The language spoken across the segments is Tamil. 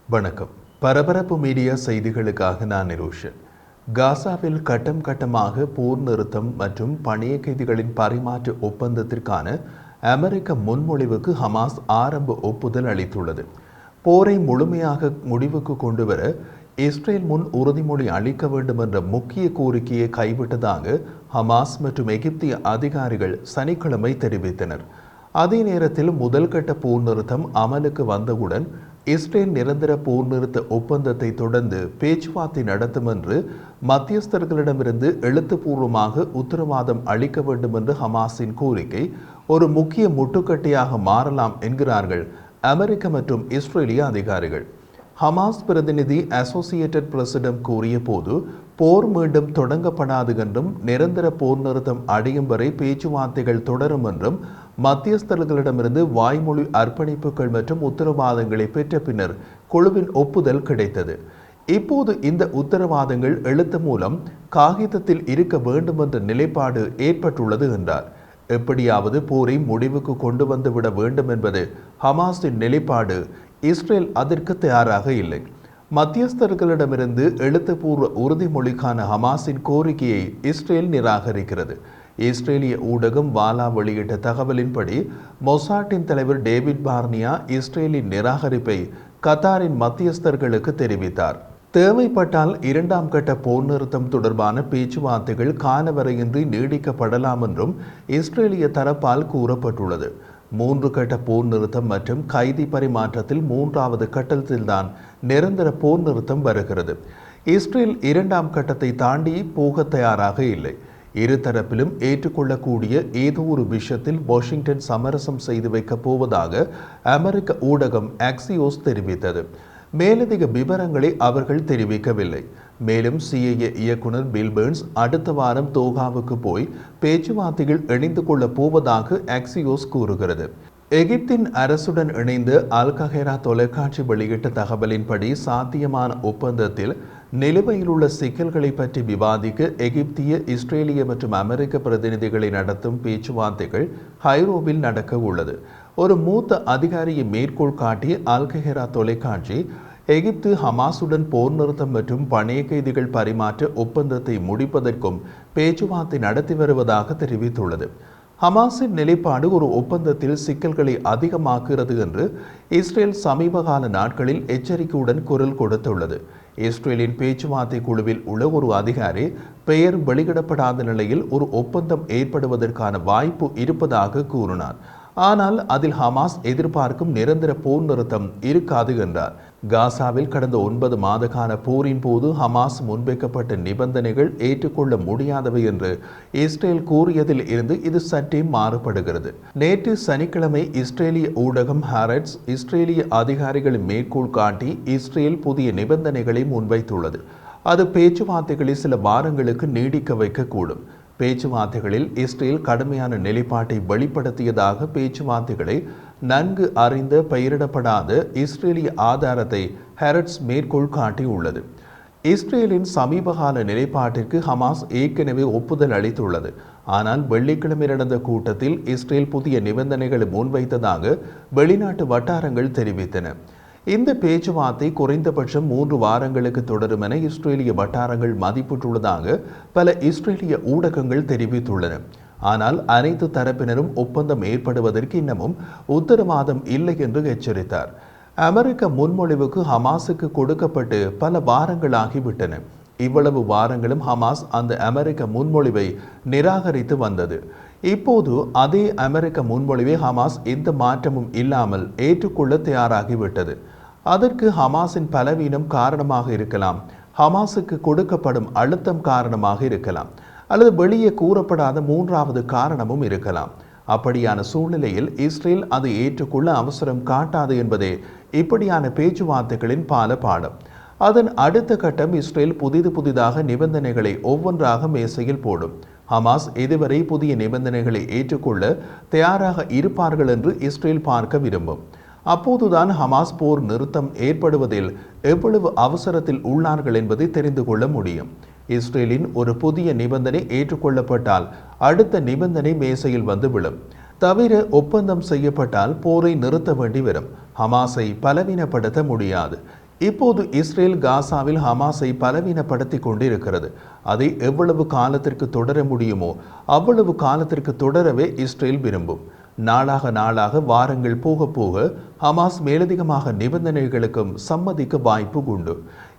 வணக்கம். பரபரப்பு மீடியா செய்திகளுக்காக நான் நிரோஷன். காசாவில் கட்டம் கட்டமாக போர் நிறுத்தம் மற்றும் பணிய கைதிகளின் பரிமாற்ற ஒப்பந்தத்திற்கான அமெரிக்க முன்மொழிவுக்கு ஹமாஸ் ஆரம்ப ஒப்புதல் அளித்துள்ளது. போரை முழுமையாக முடிவுக்கு கொண்டுவர இஸ்ரேல் முன் உறுதிமொழி அளிக்க வேண்டும் என்ற முக்கிய கோரிக்கையை கைவிட்டதாக ஹமாஸ் மற்றும் எகிப்திய அதிகாரிகள் சனிக்கிழமை தெரிவித்தனர். அதே நேரத்தில் முதல் கட்ட போர் நிறுத்தம் அமலுக்கு வந்தவுடன் இஸ்ரேல் நிரந்தர போர் நிறுத்த ஒப்பந்தத்தை தொடர்ந்து பேச்சுவார்த்தை நடத்தும் என்று மத்தியஸ்தர்களிடமிருந்து எழுத்துப்பூர்வமாக உத்தரவாதம் அளிக்க வேண்டும் என்று ஹமாஸின் கோரிக்கை ஒரு முக்கிய முட்டுக்கட்டையாக மாறலாம் என்கிறார்கள் அமெரிக்க மற்றும் இஸ்ரேலிய அதிகாரிகள். ஹமாஸ் பிரதிநிதி அசோசியேட்டட் பிரஸிடம் கூறிய போது போர் மீண்டும் தொடங்கப்படாது என்றும் நிரந்தர போர் நிறுத்தம் அடையும் வரை பேச்சுவார்த்தைகள் தொடரும் என்றும் மத்தியஸ்தர்களிடமிருந்து வாய்மொழி அர்ப்பணிப்புகள் மற்றும் உத்தரவாதங்களை பெற்ற பின்னர் குழுவின் ஒப்புதல் கிடைத்தது. இப்போது இந்த உத்தரவாதங்கள் எழுத்து மூலம் காகிதத்தில் இருக்க வேண்டும் என்ற நிலைப்பாடு ஏற்பட்டுள்ளது என்றார். எப்படியாவது போரை முடிவுக்கு கொண்டு வந்துவிட வேண்டும் என்பது ஹமாஸின் நிலைப்பாடு. இஸ்ரேல் அதற்கு தயாராக இல்லை. மத்தியஸ்தர்களிடமிருந்து எழுத்துப்பூர்வ உறுதிமொழிக்கான ஹமாஸின் கோரிக்கையை இஸ்ரேல் நிராகரிக்கிறது. இஸ்ரேலிய ஊடகம் வாலா வெளியிட்ட தகவலின்படி மொசாட்டின் தலைவர் டேவிட் பார்னியா இஸ்ரேலின் நிராகரிப்பை கத்தாரின் மத்தியஸ்தர்களுக்கு தெரிவித்தார். தேவைப்பட்டால் இரண்டாம் கட்ட போர் நிறுத்தம் தொடர்பான பேச்சுவார்த்தைகள் காலவரையின்றி நீடிக்கப்படலாம் என்றும் இஸ்ரேலிய தரப்பால் கூறப்பட்டுள்ளது. 3 கட்ட போர் நிறுத்தம் மற்றும் கைதி பரிமாற்றத்தில் 3வது கட்டத்தில்தான் நிரந்தர போர் நிறுத்தம் வருகிறது. இஸ்ரேல் இரண்டாம் கட்டத்தை தாண்டி போக தயாராக இல்லை. இருதரப்பிலும் ஏற்றுக்கொள்ளக்கூடிய ஏதோ ஒரு விஷயத்தில் வாஷிங்டன் சமரசம் செய்து வைக்கப் போவதாக அமெரிக்க ஊடகம் ஆக்சியோஸ் தெரிவித்தது. மேலதிக விவரங்களை அவர்கள் தெரிவிக்கவில்லை. மேலும் சிஐஏ இயக்குனர் பில் பர்ன்ஸ் அடுத்த வாரம் தோகாவுக்கு போய் பேச்சுவார்த்தைகள் இணைந்து கொள்ளப் போவதாக ஆக்சியோஸ் கூறுகிறது. எகிப்தின் அரசுடன் இணைந்து அல் கஹேரா தொலைக்காட்சி வெளியிட்ட தகவலின்படி சாத்தியமான ஒப்பந்தத்தில் நிலுவையில் உள்ள சிக்கல்களை பற்றி விவாதிக்க எகிப்திய, இஸ்ரேலிய மற்றும் அமெரிக்க பிரதிநிதிகளை நடத்தும் பேச்சுவார்த்தைகள் ஹைரோவில் நடக்க உள்ளது. ஒரு மூத்த அதிகாரியை மேற்கோள் காட்டி அல் கஹேரா தொலைக்காட்சி எகிப்து ஹமாஸுடன் போர் நிறுத்தம் மற்றும் பணைய கைதிகள் பரிமாற்ற ஒப்பந்தத்தை முடிப்பதற்கும் பேச்சுவார்த்தை நடத்தி வருவதாக தெரிவித்துள்ளது. ஹமாஸின் நிலைப்பாடு ஒரு ஒப்பந்தத்தில் சிக்கல்களை அதிகமாக்குகிறது என்று இஸ்ரேல் சமீபகால நாட்களில் எச்சரிக்கையுடன் குரல் கொடுத்துள்ளது. இஸ்ரேலின் பேச்சுவார்த்தை குழுவில் உள்ள ஒரு அதிகாரி பெயர் வெளியிடப்படாத நிலையில் ஒரு ஒப்பந்தம் ஏற்படுவதற்கான வாய்ப்பு இருப்பதாக கூறினார். ஆனால் அதில் ஹமாஸ் எதிர்பார்க்கும் நிரந்தர போர் நிறுத்தம் இருக்காது என்றார். காசாவில் கடந்த 9 மாத கால போரின் போது ஹமாஸ் முன்வைக்கப்பட்ட நிபந்தனைகள் ஏற்றுக்கொள்ள முடியாதவை என்று இஸ்ரேல் கூறியதில் இருந்து இது சற்றே மாறுபடுகிறது. நேற்று சனிக்கிழமை இஸ்ரேலிய ஊடகம் ஹாரட்ஸ் இஸ்ரேலிய அதிகாரிகளை மேற்கோள் காட்டி இஸ்ரேல் புதிய நிபந்தனைகளை முன்வைத்துள்ளது. அது பேச்சுவார்த்தைகளை சில வாரங்களுக்கு நீடிக்க வைக்கக்கூடும். பேச்சுவார்த்தைகளில் இஸ்ரேல் கடுமையான நிலைப்பாட்டை வெளிப்படுத்தியதாக பேச்சுவார்த்தைகளை நன்கு அறிந்த பெயரிடப்படாத இஸ்ரேலிய ஆதாரத்தை ஹெரட்ஸ் மேற்கோள் காட்டியுள்ளது. இஸ்ரேலின் சமீபகால நிலைப்பாட்டிற்கு ஹமாஸ் ஏற்கனவே ஒப்புதல் அளித்துள்ளது. ஆனால் வெள்ளிக்கிழமை நடந்த கூட்டத்தில் இஸ்ரேல் புதிய நிபந்தனைகளை முன்வைத்ததாக வெளிநாட்டு வட்டாரங்கள் தெரிவித்தன. இந்த பேச்சுவார்த்தை குறைந்தபட்சம் 3 வாரங்களுக்கு தொடரும் என இஸ்ரேலிய வட்டாரங்கள் மதிப்பிட்டுள்ளதாக பல இஸ்ரேலிய ஊடகங்கள் தெரிவித்துள்ளன. ஆனால் அனைத்து தரப்பினரும் ஒப்பந்தம் ஏற்படுவதற்கு இன்னமும் உத்தரவாதம் இல்லை என்று எச்சரித்தார். அமெரிக்க முன்மொழிவுக்கு ஹமாஸுக்கு கொடுக்கப்பட்டு பல வாரங்கள் ஆகிவிட்டன. இவ்வளவு வாரங்களும் ஹமாஸ் அந்த அமெரிக்க முன்மொழிவை நிராகரித்து வந்தது. இப்போது அதே அமெரிக்க முன்மொழிவை ஹமாஸ் எந்த மாற்றமும் இல்லாமல் ஏற்றுக்கொள்ள தயாராகிவிட்டது. அதற்கு ஹமாஸின் பலவீனம் காரணமாக இருக்கலாம், ஹமாஸுக்கு கொடுக்கப்படும் அழுத்தம் காரணமாக இருக்கலாம், அல்லது வெளியே கூறப்படாத 3வது காரணமும் இருக்கலாம். அப்படியான சூழ்நிலையில் இஸ்ரேல் அதை ஏற்றுக்கொள்ள அவசரம் காட்டாது என்பதே இப்படியான பேச்சுவார்த்தைகளின் பாடம். அதன் அடுத்த கட்டம் இஸ்ரேல் புதிதாக நிபந்தனைகளை ஒவ்வொன்றாக மேசையில் போடும். ஹமாஸ் இதுவரை புதிய நிபந்தனைகளை ஏற்றுக்கொள்ள தயாராக இருப்பார்கள் என்று இஸ்ரேல் பார்க்க விரும்பும். அப்போதுதான் ஹமாஸ் போர் நிறுத்தம் ஏற்படுவதில் எவ்வளவு அவசரத்தில் உள்ளார்கள் என்பதை தெரிந்து கொள்ள முடியும். இஸ்ரேலின் ஒரு புதிய நிபந்தனை ஏற்றுக்கொள்ளப்பட்டால் அடுத்த நிபந்தனை மேசையில் வந்து விழும். தவிர ஒப்பந்தம் செய்யப்பட்டால் போரை நிறுத்த வேண்டி வரும். ஹமாஸை பலவீனப்படுத்த முடியாது. இப்போது இஸ்ரேல் காசாவில் ஹமாஸை பலவீனப்படுத்தி கொண்டிருக்கிறது. அதை எவ்வளவு காலத்திற்கு தொடர முடியுமோ அவ்வளவு காலத்திற்கு தொடரவே இஸ்ரேல் விரும்பும். நாளாக நாளாக வாரங்கள் போக போக ஹமாஸ் மேலதிகமாக நிபந்தனைகளுக்கும் சம்மதிக்க வாய்ப்பு உண்டு.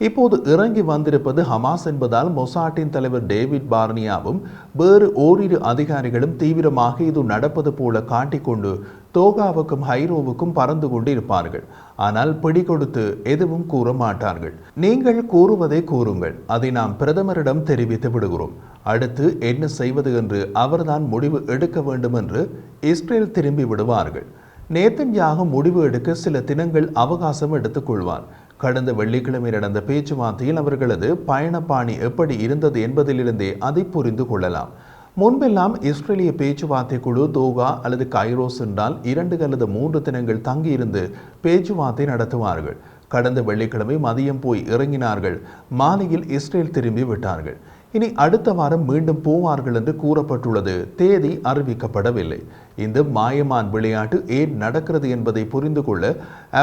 இப்போது இறங்கி வந்திருப்பது ஹமாஸ் என்பதால் மொசாட்டின் தலைவர் டேவிட் பார்னியாவும் வேறு ஓரிரு அதிகாரிகளும் தீவிரமாக இது நடப்பது போல காட்டிக்கொண்டு தோகாவுக்கும் ஹைரோவுக்கும் பறந்து கொண்டு இருப்பார்கள். ஆனால் பிடிகொடுத்து எதுவும் கூற மாட்டார்கள். நீங்கள் கூறுவதை கூறுங்கள், அதை நாம் பிரதமரிடம் தெரிவித்து விடுகிறோம். அடுத்து என்ன செய்வது என்று அவர்தான் முடிவு எடுக்க வேண்டும் என்று இஸ்ரேல் திரும்பி விடுவார்கள். நேத்தன்யாகு முடிவு எடுக்க சில தினங்கள் அவகாசம் எடுத்துக் கொள்வார். கடந்த வெள்ளிக்கிழமை நடந்த பேச்சுவார்த்தையில் அவர்களது பயணப்பாணி எப்படி இருந்தது என்பதிலிருந்தே அதை புரிந்து கொள்ளலாம். முன்பெல்லாம் இஸ்ரேலிய பேச்சுவார்த்தை குழு தோகா அல்லது கைரோ சென்றால் 2 அல்லது 3 தினங்கள் தங்கியிருந்து பேச்சுவார்த்தை நடத்துவார்கள். கடந்த வெள்ளிக்கிழமை மதியம் போய் இறங்கினார்கள். மாலையில் இஸ்ரேல் திரும்பி விட்டார்கள். இனி அடுத்த வாரம் மீண்டும் போவார்கள் என்று கூறப்பட்டுள்ளது. தேதி அறிவிக்கப்படவில்லை. இந்த மாயமான் விளையாட்டு ஏன் நடக்கிறது என்பதை புரிந்து கொள்ள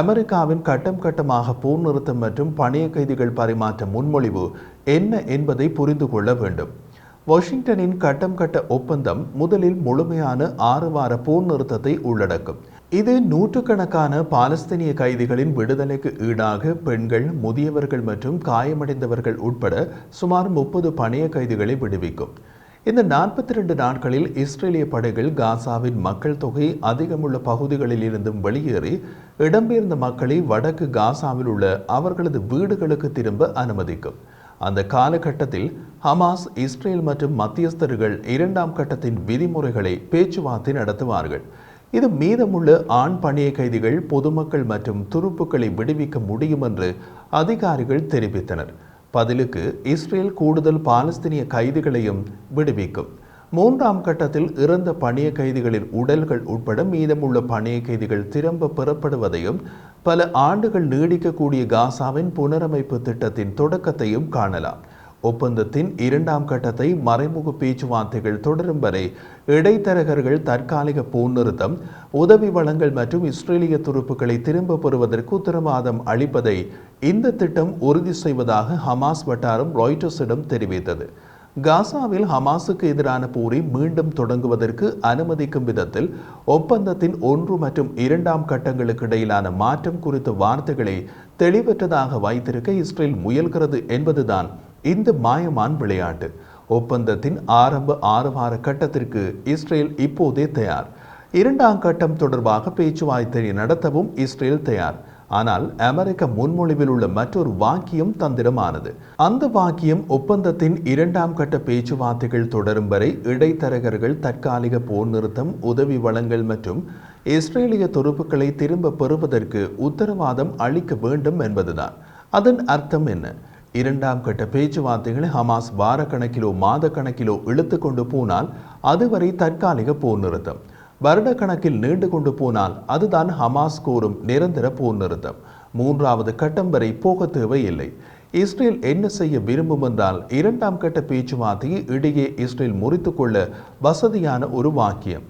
அமெரிக்காவின் கட்டம் கட்டமாக போர் நிறுத்தம் மற்றும் பணைய கைதிகள் பரிமாற்ற முன்மொழிவு என்ன என்பதை புரிந்து கொள்ள வேண்டும். வாஷிங்டனின் கட்டம் கட்ட ஒப்பந்தம் முதலில் முழுமையான 6 வார போர் நிறுத்தத்தை உள்ளடக்கும். இது நூற்றுக்கணக்கான பாலஸ்தீனிய கைதிகளின் விடுதலைக்கு ஈடாக பெண்கள், முதியவர்கள் மற்றும் காயமடைந்தவர்கள் உட்பட சுமார் 30 பணைய கைதிகளை விடுவிக்கும். இந்த 42 நாட்களில் இஸ்ரேலிய படைகள் காசாவின் மக்கள் தொகை அதிகமுள்ள பகுதிகளில் இருந்தும் வெளியேறி இடம்பெயர்ந்த மக்களை வடக்கு காசாவில் உள்ள அவர்களது வீடுகளுக்கு திரும்ப அனுமதிக்கும். அந்த காலகட்டத்தில் ஹமாஸ், இஸ்ரேல் மற்றும் மத்தியஸ்தர்கள் 2ஆம் கட்டத்தின் விதிமுறைகளை பேச்சுவார்த்தை நடத்துவார்கள். இது மீதமுள்ள ஆண் பணிய கைதிகள், பொதுமக்கள் மற்றும் துருப்புக்களை விடுவிக்க முடியும் என்று அதிகாரிகள் தெரிவித்தனர். பதிலுக்கு இஸ்ரேல் கூடுதல் பாலஸ்தீனிய கைதிகளையும் விடுவிக்கும். 3ஆம் கட்டத்தில் இறந்த பணிய கைதிகளின் உடல்கள் உட்பட மீதமுள்ள பணிய கைதிகள் திரும்ப பெறப்படுவதையும் பல ஆண்டுகள் நீடிக்கக்கூடிய காசாவின் புனரமைப்பு திட்டத்தின் தொடக்கத்தையும் காணலாம். ஒப்பந்தத்தின் 2ஆம் கட்டத்தை மறைமுக பேச்சுவார்த்தைகள் தொடரும் வரை இடைத்தரகர்கள் தற்காலிக போர் நிறுத்தம், உதவி வழங்கல் மற்றும் இஸ்ரேலிய துருப்புக்களை திரும்ப பெறுவதற்கு உத்தரவாதம் அளிப்பதை இந்த திட்டம் உறுதி செய்வதாக ஹமாஸ் வட்டாரம் ராய்ட்டர்ஸிடம் தெரிவித்தது. காசாவில் ஹமாஸுக்கு எதிரான போரை மீண்டும் தொடங்குவதற்கு அனுமதிக்கும் விதத்தில் ஒப்பந்தத்தின் 1 மற்றும் 2ஆம் கட்டங்களுக்கு இடையிலான மாற்றம் குறித்த வார்த்தைகளை தெளிவற்றதாக வைத்திருக்க இஸ்ரேல் முயல்கிறது என்பதுதான் இந்த மாயமான் விளையாட்டு. ஒப்பந்தத்தின் ஆரம்ப 6 வார கட்டத்திற்கு இஸ்ரேல் இப்போதே தயார். 2ஆம் கட்டம் தொடர்பாக பேச்சுவார்த்தை நடத்தவும் இஸ்ரேல் தயார். ஆனால் அமெரிக்க முன்மொழிவில் உள்ள மற்றொரு வாக்கியம் தந்திரமானது. அந்த வாக்கியம் ஒப்பந்தத்தின் 2ஆம் கட்ட பேச்சுவார்த்தைகள் தொடரும் வரை இடைத்தரகர்கள் தற்காலிக போர் நிறுத்தம், உதவி வழங்கல் மற்றும் இஸ்ரேலிய துருப்புக்களை திரும்ப பெறுவதற்கு உத்தரவாதம் அளிக்க வேண்டும் என்பதுதான். அதன் அர்த்தம் என்ன? 2ஆம் கட்ட பேச்சுவார்த்தைகளை ஹமாஸ் வார கணக்கிலோ மாத கணக்கிலோ இழுத்து கொண்டு போனால் அதுவரை தற்காலிக போர் நிறுத்தம். வருடக்கணக்கில் நீண்டு கொண்டு போனால் அதுதான் ஹமாஸ் கோரும் நிரந்தர போர் நிறுத்தம். 3ஆவது கட்டம் வரை போக தேவையில்லை. இஸ்ரேல் என்ன செய்ய விரும்பும் என்றால் 2ஆம் கட்ட பேச்சுவார்த்தையை இடையே இஸ்ரேல் முறித்துக்கொள்ள வசதியான ஒரு வாக்கியம்.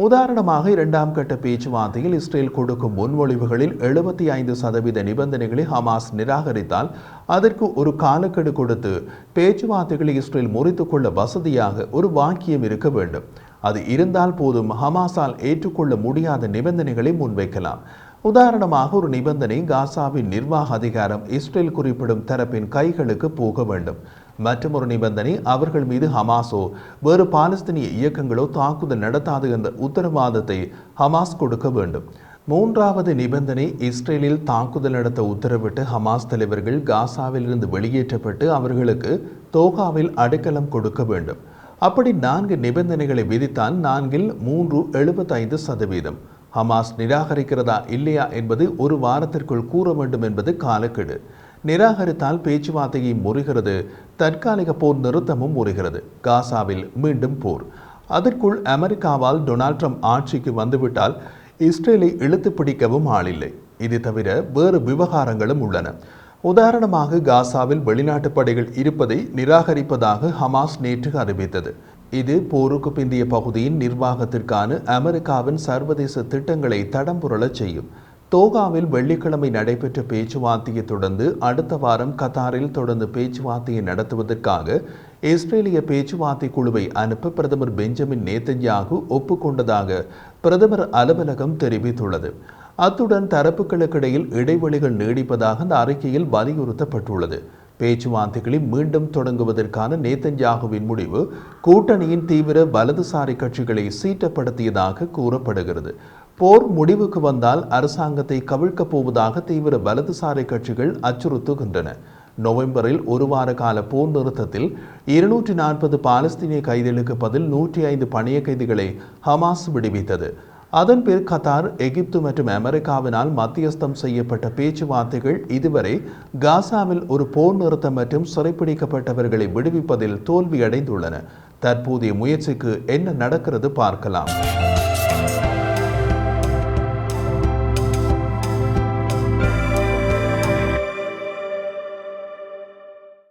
உதாரணமாக 2ஆம் கட்ட பேச்சுவார்த்தையில் இஸ்ரேல் கொடுக்கும் முன்மொழிவுகளில் 75% நிபந்தனைகளை ஹமாஸ் நிராகரித்தால் அதற்கு ஒரு காலக்கெடு கொடுத்து பேச்சுவார்த்தைகளை இஸ்ரேல் முறித்துக்கொள்ள வசதியாக ஒரு வாக்கியம் இருக்க வேண்டும். அது இருந்தால் போதும் ஹமாஸால் ஏற்றுக்கொள்ள முடியாத நிபந்தனைகளை முன்வைக்கலாம். உதாரணமாக ஒரு நிபந்தனை, காசாவின் நிர்வாக அதிகாரம் இஸ்ரேல் குறிப்பிடும் தரப்பின் கைகளுக்கு போக வேண்டும். மற்றொரு நிபந்தனை, அவர்கள் மீது ஹமாஸோ வேறு பாலஸ்தீனிய இயக்கங்களோ தாக்குதல் நடத்தாது என்ற உத்தரவாதத்தை ஹமாஸ் கொடுக்க வேண்டும். 3வது நிபந்தனை, இஸ்ரேலில் தாக்குதல் நடத்த உத்தரவிட்டு ஹமாஸ் தலைவர்கள் காசாவில் இருந்து வெளியேற்றப்பட்டு அவர்களுக்கு தோகாவில் அடைக்கலம் கொடுக்க வேண்டும். அப்படி 4 நிபந்தனைகளை விதித்தால் 4இல் 3 75%. ஹமாஸ் நிராகரிக்கிறதா இல்லையா என்பது ஒரு வாரத்திற்குள் கூற வேண்டும் என்பது காலக்கெடு. நிராகரித்தால் பேச்சுவார்த்தையை முறிகிறது, தற்காலிக போர் நிறுத்தமும் முறிகிறது. காசாவில் மீண்டும் போர். அதற்குள் அமெரிக்காவால் டொனால்ட் ட்ரம்ப் ஆட்சிக்கு வந்துவிட்டால் இஸ்ரேலை இழுத்து பிடிக்கவும் ஆளில்லை. இது தவிர வேறு விவகாரங்களும் உள்ளன. உதாரணமாக, காசாவில் வெளிநாட்டு படைகள் இருப்பதை நிராகரிப்பதாக ஹமாஸ் நேற்று அறிவித்தது. இது போருக்கு பிந்தைய பகுதியின் நிர்வாகத்திற்கான அமெரிக்காவின் சர்வதேச திட்டங்களை தடம்புரளச் செய்யும். தோகாவில் வெள்ளிக்கிழமை நடைபெற்ற பேச்சுவார்த்தையை தொடர்ந்து அடுத்த வாரம் கத்தாரில் தொடர்ந்து பேச்சுவார்த்தையை நடத்துவதற்காக இஸ்ரேலிய பேச்சுவார்த்தை குழுவை அனுப்ப பிரதமர் பெஞ்சமின் நேதன்யாகு ஒப்புக்கொண்டதாக பிரதமர் அலுவலகம் தெரிவித்துள்ளது. அத்துடன் தரப்புகளுக்கிடையில் இடைவெளிகள் நீடிப்பதாக அந்த அறிக்கையில் வலியுறுத்தப்பட்டுள்ளது. பேச்சுவார்த்தைகளை மீண்டும் தொடங்குவதற்கான நேதன்யாகுவின் முடிவு கூட்டணியின் தீவிர வலதுசாரி கட்சிகளை சீட்டப்படுத்தியதாக கூறப்படுகிறது. போர் முடிவுக்கு வந்தால் அரசாங்கத்தை கவிழ்க்கப் போவதாக தீவிர வலதுசாரி கட்சிகள் அச்சுறுத்துகின்றன. நவம்பரில் ஒரு வார கால போர் நிறுத்தத்தில் 240 பாலஸ்தீனிய கைதிகளுக்கு பதில் 105 பணிய கைதிகளை ஹமாஸ் விடுவித்தது. அதன் பிறகு கத்தார், எகிப்து மற்றும் அமெரிக்காவினால் மத்தியஸ்தம் செய்யப்பட்ட பேச்சுவார்த்தைகள் இதுவரை காசாவில் ஒரு போர் நிறுத்தம் மற்றும் சிறைப்பிடிக்கப்பட்டவர்களை விடுவிப்பதில் தோல்வியடைந்துள்ளன. தற்போதைய முயற்சிக்கு என்ன நடக்கிறது பார்க்கலாம்.